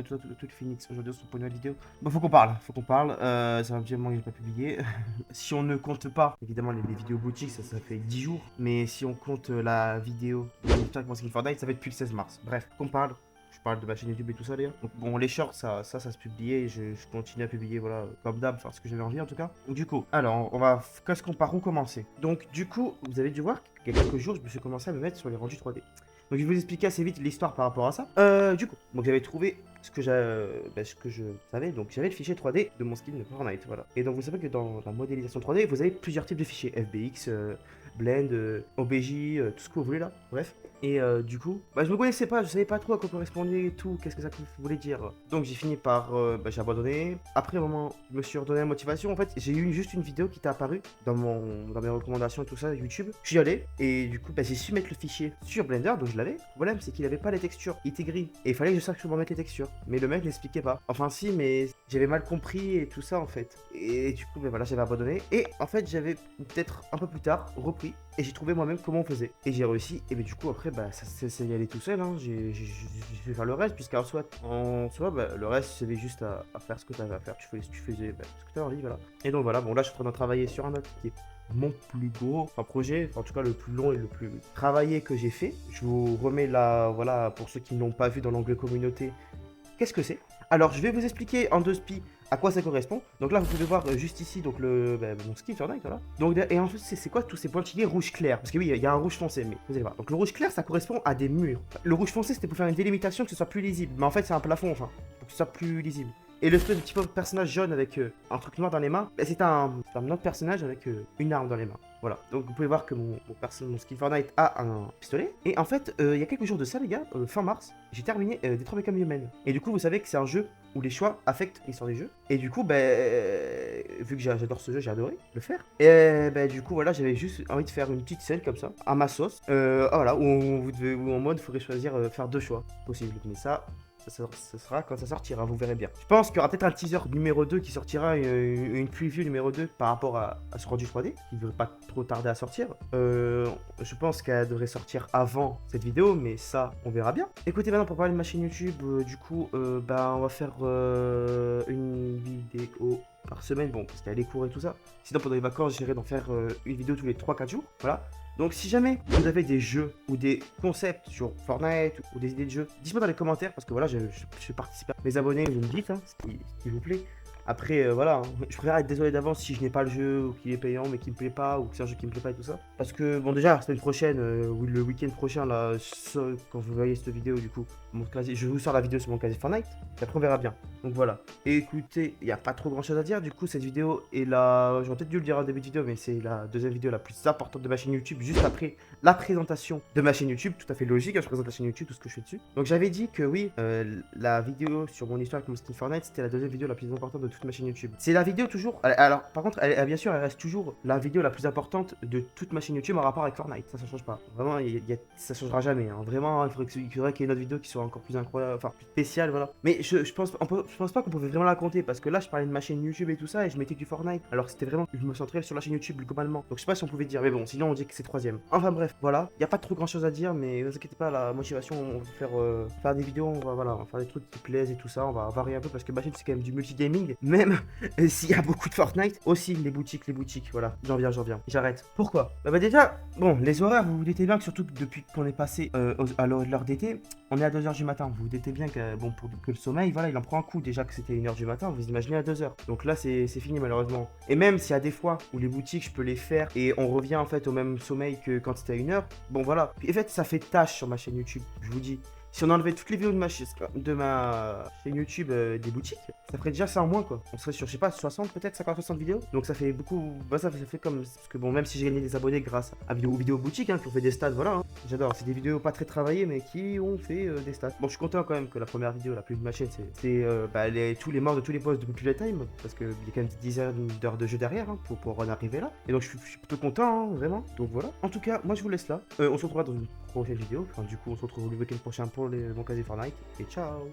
à tout le Phoenix. Aujourd'hui, on se retrouve pour une nouvelle vidéo. Bon, faut qu'on parle, ça fait un petit moment que j'ai pas publié. Si on ne compte pas, évidemment, les vidéos boutiques, ça fait 10 jours. Mais si on compte la vidéo de l'histoire comment skin Fortnite, ça fait depuis le 16 mars. Bref, qu'on parle. Je parle de ma chaîne YouTube et tout ça d'ailleurs. Donc bon, les shorts, ça se publiait et je continue à publier, voilà, comme d'hab, enfin ce que j'avais envie en tout cas. Donc, du coup, alors, on va, qu'est-ce qu'on part, où commencer? Donc du coup, vous avez dû voir qu'il y a quelques jours, je me suis commencé à me mettre sur les rendus 3D. Donc je vais vous expliquer assez vite l'histoire par rapport à ça. Du coup, donc j'avais trouvé ce que je savais. Donc j'avais le fichier 3D de mon skin de Fortnite, voilà. Et donc vous savez que dans la modélisation 3D, vous avez plusieurs types de fichiers. FBX, Blend, OBJ, tout ce que vous voulez là, bref. Et du coup, je me connaissais pas, je savais pas trop à quoi correspondait et tout, qu'est-ce que ça voulait dire. Donc j'ai fini par, j'ai abandonné. Après un moment, je me suis redonné la motivation. En fait, j'ai eu juste une vidéo qui t'est apparue dans mes recommandations et tout ça, YouTube. Je suis allé et du coup, j'ai su mettre le fichier sur Blender, donc je l'avais. Le problème, c'est qu'il avait pas les textures, il était gris. Et il fallait que je sache comment mettre les textures. Mais le mec n'expliquait pas. Enfin si, mais j'avais mal compris et tout ça en fait. Et du coup, voilà, j'avais abandonné. Et en fait, j'avais peut-être un peu plus tard repris. Et j'ai trouvé moi-même comment on faisait. Et j'ai réussi. Et du coup, après, ça y allait tout seul. Hein. J'ai fait faire le reste, puisqu'en soi, le reste, c'était juste à faire ce que tu avais à faire. Tu faisais ce que tu avais envie, voilà. Et donc voilà, bon, là, je suis en train de travailler sur un autre qui est mon plus gros projet, en tout cas le plus long et le plus travaillé que j'ai fait. Je vous remets là, voilà, pour ceux qui n'ont pas vu dans l'onglet communauté, qu'est-ce que c'est. Alors, je vais vous expliquer en deux spi à quoi ça correspond. Donc là, vous pouvez voir juste ici, donc mon skin Fortnite, voilà. Donc, et ensuite, c'est quoi tous ces pointillés rouge clair? Parce que oui, il y a un rouge foncé, mais vous allez voir. Donc le rouge clair, ça correspond à des murs. Le rouge foncé, c'était pour faire une délimitation que ce soit plus lisible. Mais en fait, c'est un plafond, enfin, pour que ce soit plus lisible. Et le petit personnage jaune avec un truc noir dans les mains, c'est un autre personnage avec une arme dans les mains. Voilà, donc vous pouvez voir que mon skin Fortnite a un pistolet. Et en fait, il y a quelques jours de ça, les gars, fin mars, j'ai terminé Detroit Become Human. Et du coup, vous savez que c'est un jeu où les choix affectent l'histoire du jeu. Et du coup, vu que j'adore ce jeu, j'ai adoré le faire. Et du coup, voilà, j'avais juste envie de faire une petite scène comme ça, à ma sauce. Voilà, où en mode, il faudrait choisir, faire deux choix possibles. Mais ça sera quand ça sortira, vous verrez bien. Je pense qu'il y aura peut-être un teaser numéro 2 qui sortira, une preview numéro 2 par rapport à ce rendu 3D, qui ne devrait pas trop tarder à sortir. Je pense qu'elle devrait sortir avant cette vidéo, mais ça, on verra bien. Écoutez, maintenant, pour parler de ma chaîne YouTube, du coup, on va faire une vidéo par semaine, bon, parce qu'il y a les cours et tout ça. Sinon, pendant les vacances, j'essaierai d'en faire une vidéo tous les 3-4 jours, voilà. Donc si jamais vous avez des jeux ou des concepts sur Fortnite ou des idées de jeux, dites-moi dans les commentaires parce que voilà, je participe à mes abonnés, vous me dites, hein, ce qui vous plaît. Après, voilà, hein, je préfère être désolé d'avance si je n'ai pas le jeu ou qu'il est payant mais qu'il me plaît pas ou que c'est un jeu qui me plaît pas et tout ça. Parce que, bon, déjà, la semaine prochaine, ou le week-end prochain, là, quand vous voyez cette vidéo, du coup, je vous sors la vidéo sur mon casier Fortnite, et après on verra bien. Donc voilà. Et écoutez, il n'y a pas trop grand chose à dire, du coup, cette vidéo est la. J'aurais peut-être dû le dire en début de vidéo, mais c'est la deuxième vidéo la plus importante de ma chaîne YouTube, juste après la présentation de ma chaîne YouTube. Tout à fait logique, hein, je présente la chaîne YouTube, tout ce que je fais dessus. Donc j'avais dit que oui, la vidéo sur mon histoire avec mon skin Fortnite, c'était la deuxième vidéo la plus importante de toute ma chaîne YouTube. C'est la vidéo toujours. Alors, par contre, bien sûr, elle reste toujours la vidéo la plus importante de toute ma chaîne YouTube en rapport avec Fortnite. Ça change pas. Vraiment, ça changera jamais. Hein. Vraiment, il faudrait qu'il y ait une autre vidéo qui soit encore plus incroyable, enfin, plus spéciale, voilà. Mais je pense pas qu'on pouvait vraiment la compter parce que là, je parlais de ma chaîne YouTube et tout ça et je mettais du Fortnite. Alors que c'était vraiment, je me centrais sur la chaîne YouTube globalement. Donc je sais pas si on pouvait dire, mais bon, sinon on dit que c'est troisième. Enfin bref, voilà. Il y a pas trop grand chose à dire, mais ne vous inquiétez pas, la motivation, on va faire des vidéos, on va faire des trucs qui plaisent et tout ça. On va varier un peu parce que ma chaîne c'est quand même du multigaming, même s'il y a beaucoup de Fortnite. Aussi les boutiques, voilà. J'en viens. J'arrête. Pourquoi? Déjà, bon, les horaires, vous vous doutez bien que surtout depuis qu'on est passé à l'heure d'été, on est à 2h du matin. Vous vous doutez bien que, bon, pour que le sommeil, voilà, il en prend un coup. Déjà que c'était 1h du matin, vous imaginez à 2h. Donc là, c'est fini malheureusement. Et même s'il y a des fois où les boutiques, je peux les faire et on revient en fait au même sommeil que quand c'était à 1h, bon voilà. Puis, en fait, ça fait tâche sur ma chaîne YouTube, je vous dis. Si on enlevait toutes les vidéos de ma chaîne YouTube des boutiques, ça ferait déjà ça en moins quoi. On serait sur, je sais pas, 60 peut-être, 50-60 vidéos. Donc ça fait beaucoup, ça fait comme, parce que bon, même si j'ai gagné des abonnés grâce à vidéos boutiques, hein, qui ont fait des stats, voilà. Hein. J'adore, c'est des vidéos pas très travaillées, mais qui ont fait des stats. Bon, je suis content quand même que la première vidéo, la plus de ma chaîne, c'est tous les morts de tous les boss de Populate Time, parce qu'il y a quand même des dizaines d'heures de jeu derrière, hein, pour en arriver là. Et donc je suis plutôt content, hein, vraiment. Donc voilà. En tout cas, moi je vous laisse là. On se retrouvera dans une prochaine vidéo. Enfin, du coup, on se retrouve le week-end prochain pour mon casier Fortnite. Et ciao!